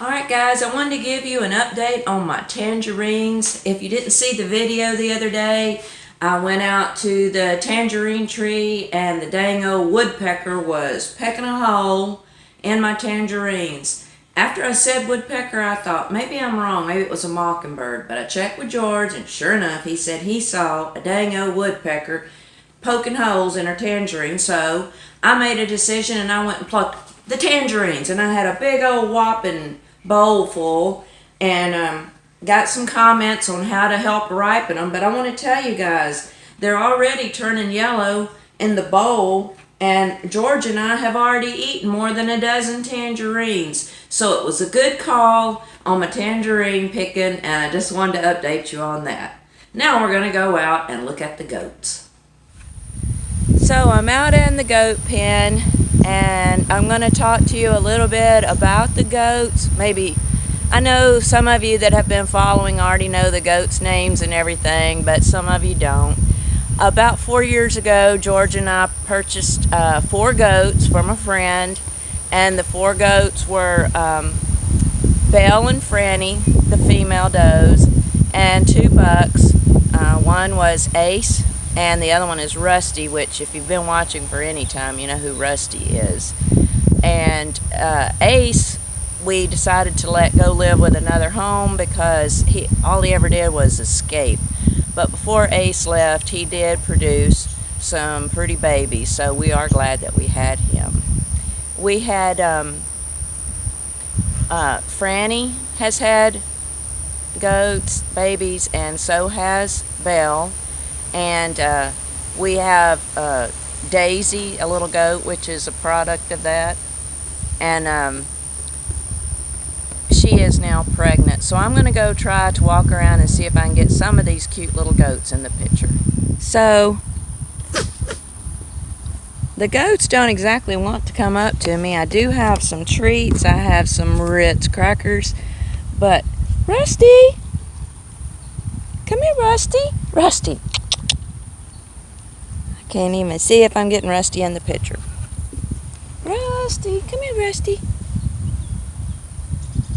Alright guys, I wanted to give you an update on my tangerines. If you didn't see the video the other day, I went out to the tangerine tree and the dang old woodpecker was pecking a hole in my tangerines. After I said woodpecker, I thought maybe I'm wrong, maybe it was a mockingbird, but I checked with George and sure enough he said he saw a dang old woodpecker poking holes in her tangerine. So I made a decision and I went and plucked the tangerines, and I had a big old whopping bowl full, and got some comments on how to help ripen them. But I want to tell you guys, they're already turning yellow in the bowl, and George and I have already eaten more than a dozen tangerines. So it was a good call on my tangerine picking, and I just wanted to update you on that. Now we're going to go out and look at the goats. So I'm out in the goat pen, and I'm going to talk to you a little bit about the goats. Maybe, I know some of you that have been following already know the goats' names and everything, but some of you don't. About 4 years ago, George and I purchased 4 goats from a friend, and the 4 goats were Belle and Franny, the female does, and 2 bucks. One was Ace, and the other one is Rusty, which if you've been watching for any time, you know who Rusty is. And Ace, we decided to let go live with another home because all he ever did was escape. But before Ace left, he did produce some pretty babies, so we are glad that we had him. We had, Franny has had goats, babies, and so has Belle. And we have Daisy, a little goat, which is a product of that. And she is now pregnant. So I'm going to go try to walk around and see if I can get some of these cute little goats in the picture. So the goats don't exactly want to come up to me. I do have some treats. I have some Ritz crackers. But Rusty! Come here, Rusty. Rusty. Can't even see if I'm getting Rusty in the picture. Rusty, come here, Rusty.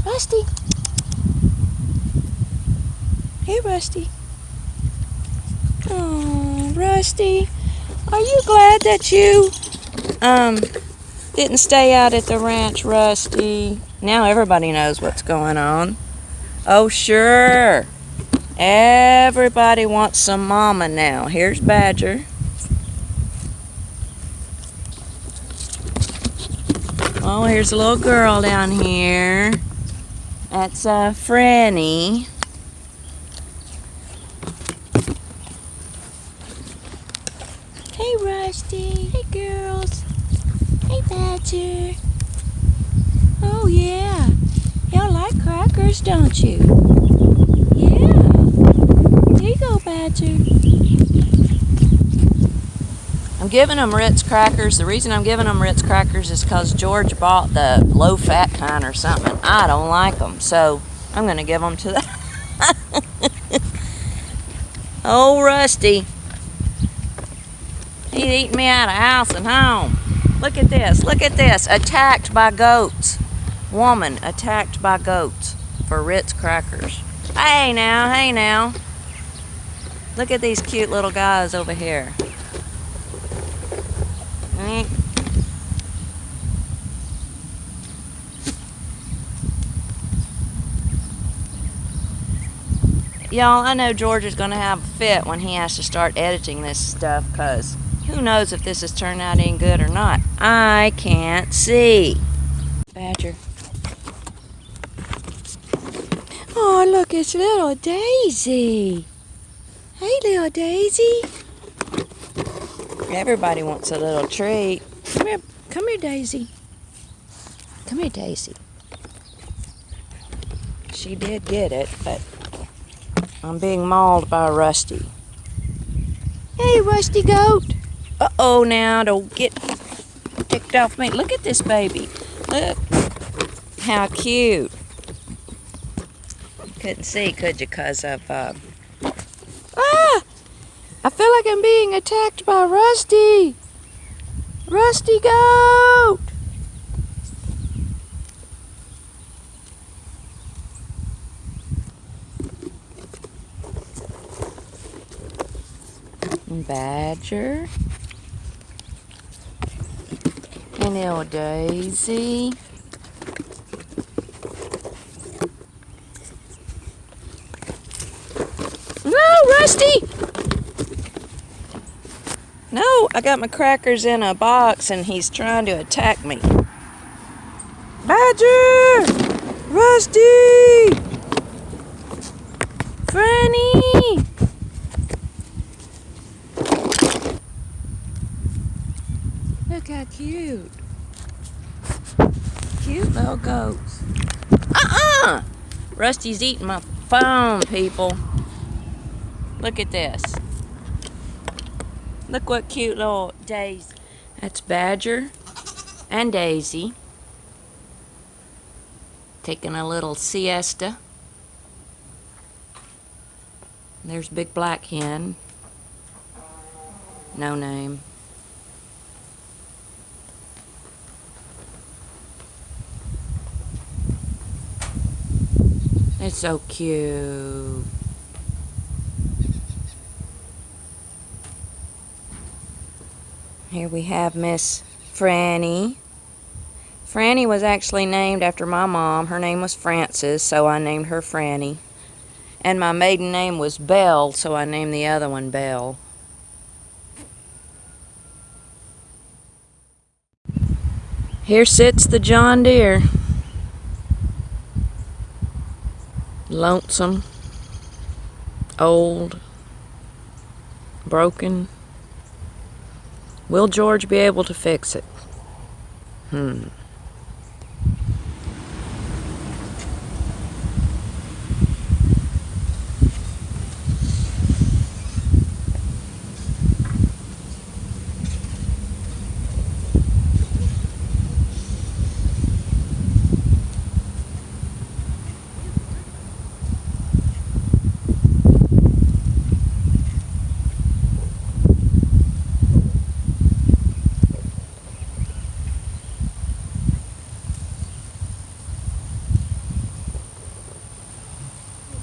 Rusty. Hey, Rusty. Oh, Rusty. Are you glad that you didn't stay out at the ranch, Rusty? Now everybody knows what's going on. Oh, sure. Everybody wants some mama now. Here's Badger. Oh, here's a little girl down here. That's Franny. Hey, Rusty. Hey, girls. Hey, Badger. Oh, yeah. Y'all like crackers, don't you? Yeah. Here you go, Badger. I'm giving them Ritz crackers. The reason I'm giving them Ritz crackers is because George bought the low-fat kind or something. I don't like them, so I'm going to give them to the... Oh, Rusty. He's eating me out of house and home. Look at this. Look at this. Attacked by goats. Woman attacked by goats for Ritz crackers. Hey now, hey now. Look at these cute little guys over here. Y'all, I know George is going to have a fit when he has to start editing this stuff, because who knows if this has turned out any good or not. I can't see. Badger. Oh, look, it's little Daisy. Hey, little Daisy. Everybody wants a little treat. Come here, Daisy. Come here, Daisy. She did get it, but I'm being mauled by Rusty. Hey, Rusty goat. Uh-oh, now don't get ticked off me. Look at this baby. Look how cute. Couldn't see, could you, because of... I feel like I'm being attacked by Rusty. Rusty goat. Badger. And little Daisy. No, Rusty! No, I got my crackers in a box and he's trying to attack me. Badger! Rusty! Franny! Look how cute. Cute little goats. Rusty's eating my phone, people. Look at this. Look what cute little Daisy. That's Badger and Daisy. Taking a little siesta. There's Big Black Hen. No name. It's so cute. Here we have Miss Franny. Franny was actually named after my mom. Her name was Frances, so I named her Franny. And my maiden name was Belle, so I named the other one Belle. Here sits the John Deere. Lonesome, old, broken. Will George be able to fix it?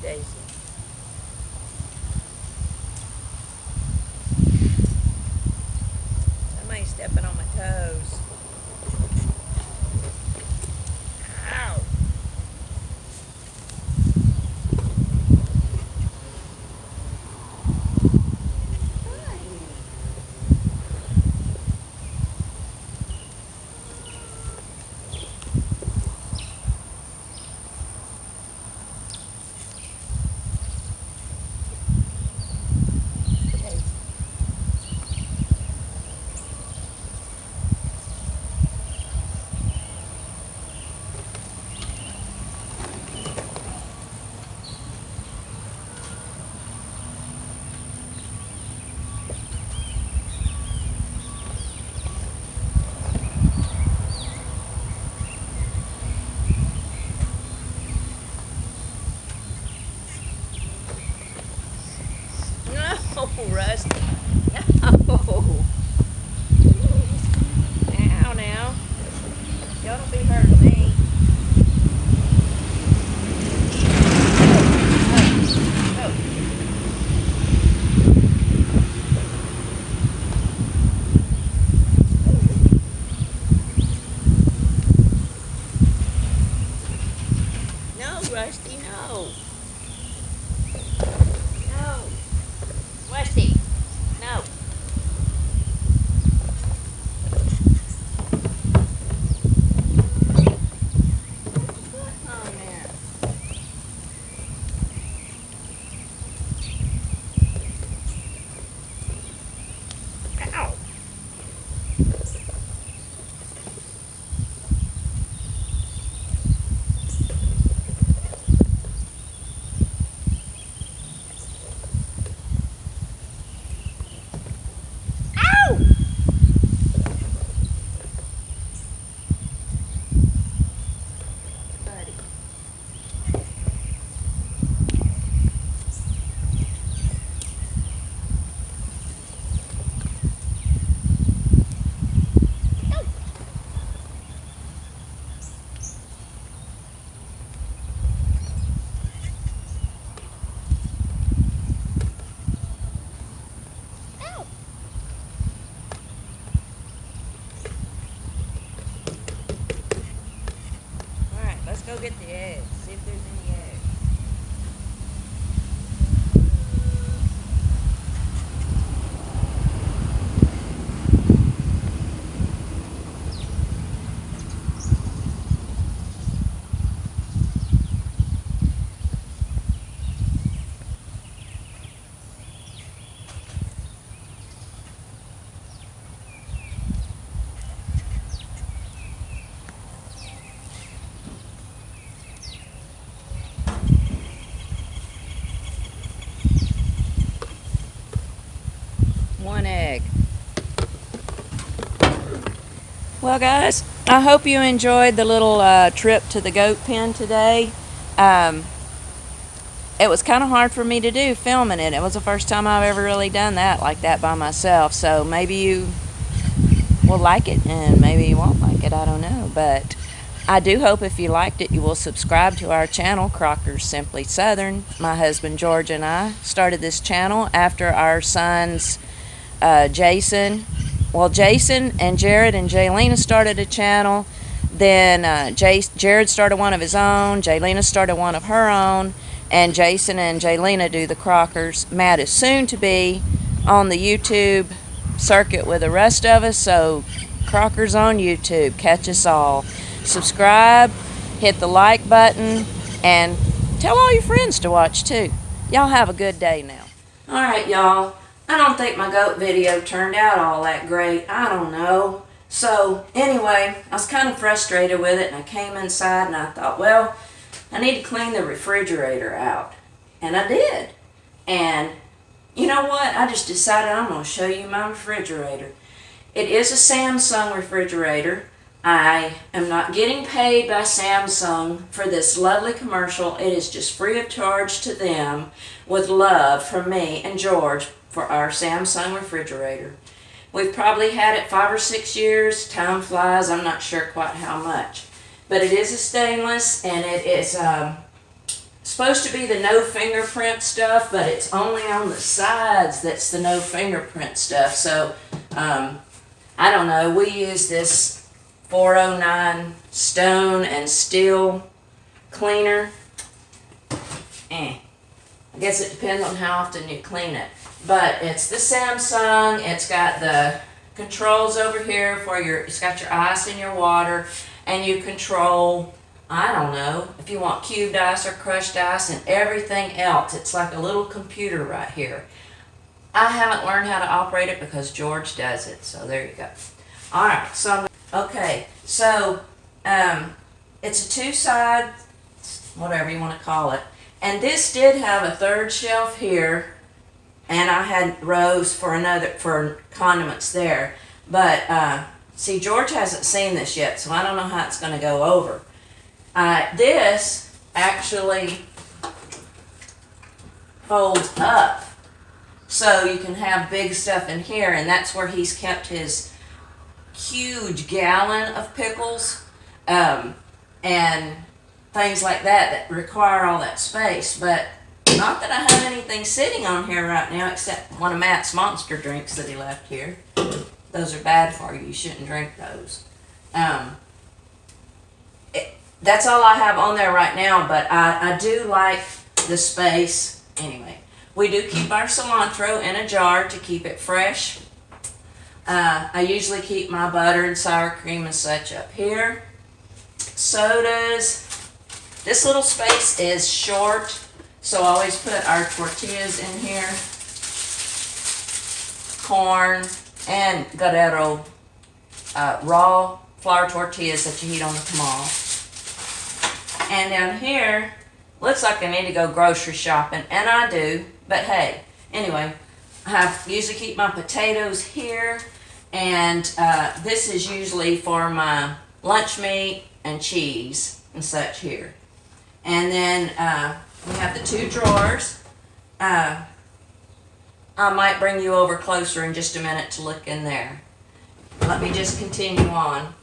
Daisy. Somebody's stepping on my toes. Ow! No, Rusty. No. Ow, now. Y'all don't be hurting me. No, Rusty, no. No. Rusty, no. What's on there? Ow. go get the eggs. See if there's any eggs. One egg. Well, guys, I hope you enjoyed the little trip to the goat pen today. It was kind of hard for me to do filming it. It was the first time I've ever really done that like that by myself. So maybe you will like it and maybe you won't like it. I don't know. But I do hope if you liked it, you will subscribe to our channel, Crocker's Simply Southern. My husband George and I started this channel after our sons Jason and Jared and Jaylena started a channel. Then Jared started one of his own, Jaylena started one of her own, and Jason and Jaylena do the Crockers. Matt is soon to be on the YouTube circuit with the rest of us, so Crockers on YouTube, catch us all. Subscribe, hit the like button, and tell all your friends to watch too. Y'all have a good day now. Alright, y'all. I don't think my goat video turned out all that great. I don't know. So, anyway, I was kind of frustrated with it, and I came inside and I thought, well, I need to clean the refrigerator out. And I did. And you know what? I just decided I'm going to show you my refrigerator. It is a Samsung refrigerator. I am not getting paid by Samsung for this lovely commercial. It is just free of charge to them with love from me and George for our Samsung refrigerator. We've probably had it 5 or 6 years. Time flies. I'm not sure quite how much. But it is a stainless, and it is supposed to be the no fingerprint stuff, but it's only on the sides that's the no fingerprint stuff. So, I don't know. We use this 409 stone and steel cleaner. I guess it depends on how often you clean it. But it's the Samsung. It's got the controls over here for it's got your ice and your water, and you control, I don't know, if you want cubed ice or crushed ice and everything else. It's like a little computer right here. I haven't learned how to operate it because George does it, so there you go. Alright, so it's a two-side, whatever you want to call it, and this did have a third shelf here, and I had rows for condiments there. But, see, George hasn't seen this yet, so I don't know how it's going to go over. This actually folds up, so you can have big stuff in here, and that's where he's kept his huge gallon of pickles, and things like that require all that space. But not that I have anything sitting on here right now except one of Matt's monster drinks that he left here. Those are bad for you. You shouldn't drink those. That's all I have on there right now, but I do like the space. Anyway, we do keep our cilantro in a jar to keep it fresh. I usually keep my butter and sour cream and such up here. Sodas. This little space is short, so I always put our tortillas in here. Corn and Guerrero raw flour tortillas that you eat on the tamal. And down here, looks like I need to go grocery shopping, and I do, but hey, anyway, I usually keep my potatoes here, and this is usually for my lunch meat and cheese and such here. And then we have the two drawers. I might bring you over closer in just a minute to look in there. Let me just continue on.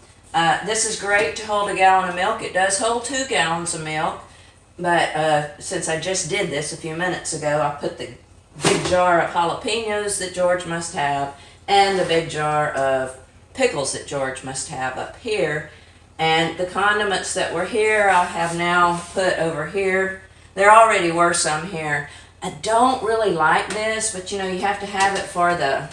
This is great to hold a gallon of milk. It does hold 2 gallons of milk, but since I just did this a few minutes ago, I put the big jar of jalapenos that George must have and the big jar of pickles that George must have up here. And the condiments that were here, I have now put over here. There already were some here. I don't really like this, but you know, you have to have it for the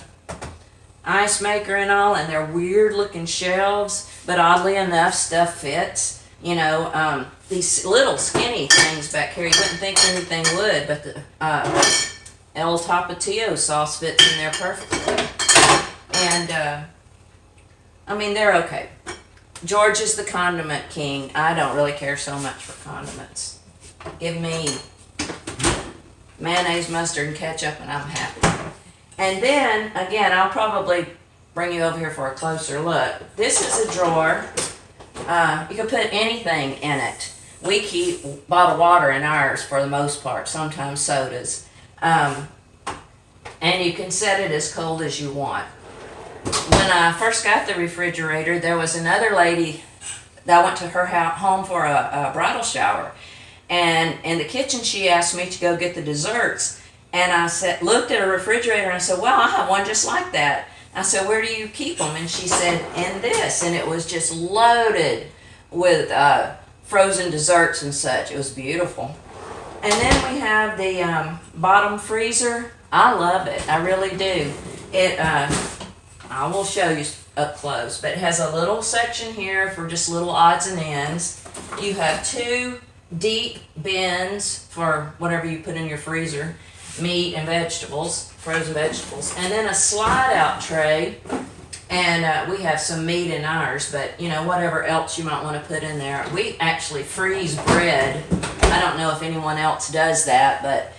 ice maker and all, and they're weird looking shelves, but oddly enough, stuff fits. You know, these little skinny things back here, you wouldn't think anything would, but the El Tapatio sauce fits in there perfectly. And, I mean, they're okay. George is the condiment king. I don't really care so much for condiments. Give me mayonnaise, mustard, and ketchup, and I'm happy. And then, again, I'll probably bring you over here for a closer look. This is a drawer. You can put anything in it. We keep bottled water in ours for the most part, sometimes sodas. And you can set it as cold as you want. When I first got the refrigerator, there was another lady that I went to her home for a bridal shower. And in the kitchen, she asked me to go get the desserts. And I looked at her refrigerator and I said, well, I have one just like that. I said, where do you keep them? And she said, in this. And it was just loaded with frozen desserts and such. It was beautiful. And then we have the bottom freezer. I love it. I really do. I will show you up close, but it has a little section here for just little odds and ends. You have two deep bins for whatever you put in your freezer, meat and vegetables, frozen vegetables, and then a slide out tray. And we have some meat in ours, but you know, whatever else you might want to put in there. We actually freeze bread. I don't know if anyone else does that, but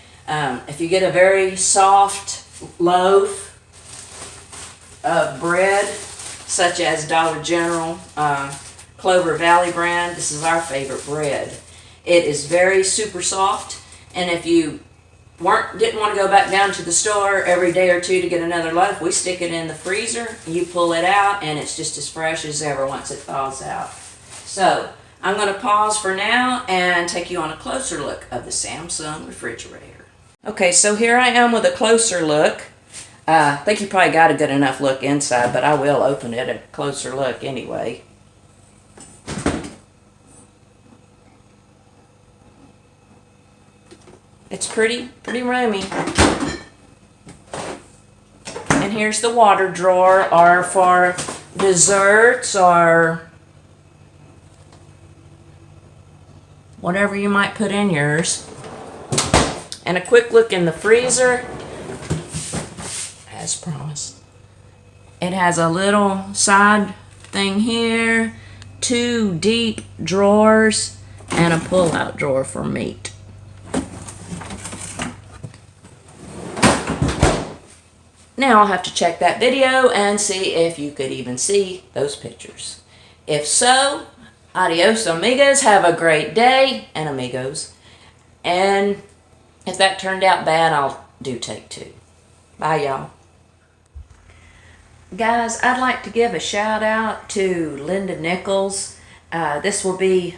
if you get a very soft loaf of bread, such as Dollar General, Clover Valley brand, this is our favorite bread. It is very super soft, and if you didn't want to go back down to the store every day or two to get another loaf, we stick it in the freezer, you pull it out, and it's just as fresh as ever once it thaws out. So, I'm going to pause for now and take you on a closer look of the Samsung refrigerator. Okay, so here I am with a closer look. I think you probably got a good enough look inside, but I will open it a closer look anyway. It's pretty roomy. And here's the water drawer, or for desserts or whatever you might put in yours. And a quick look in the freezer. As promised. It has a little side thing here, two deep drawers, and a pull-out drawer for meat. Now I'll have to check that video and see if you could even see those pictures. If so, adios amigos, have a great day, and amigos. And if that turned out bad, I'll do take two. Bye, y'all. Guys, I'd like to give a shout out to Linda Nichols. This will be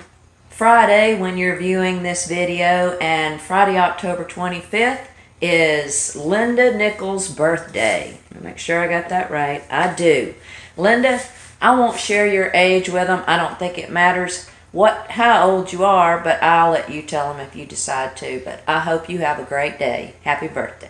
Friday when you're viewing this video, and Friday, October 25th is Linda Nichols' birthday. Make sure I got that right. I do. Linda, I won't share your age with them. I don't think it matters how old you are, but I'll let you tell them if you decide to. But I hope you have a great day. Happy birthday.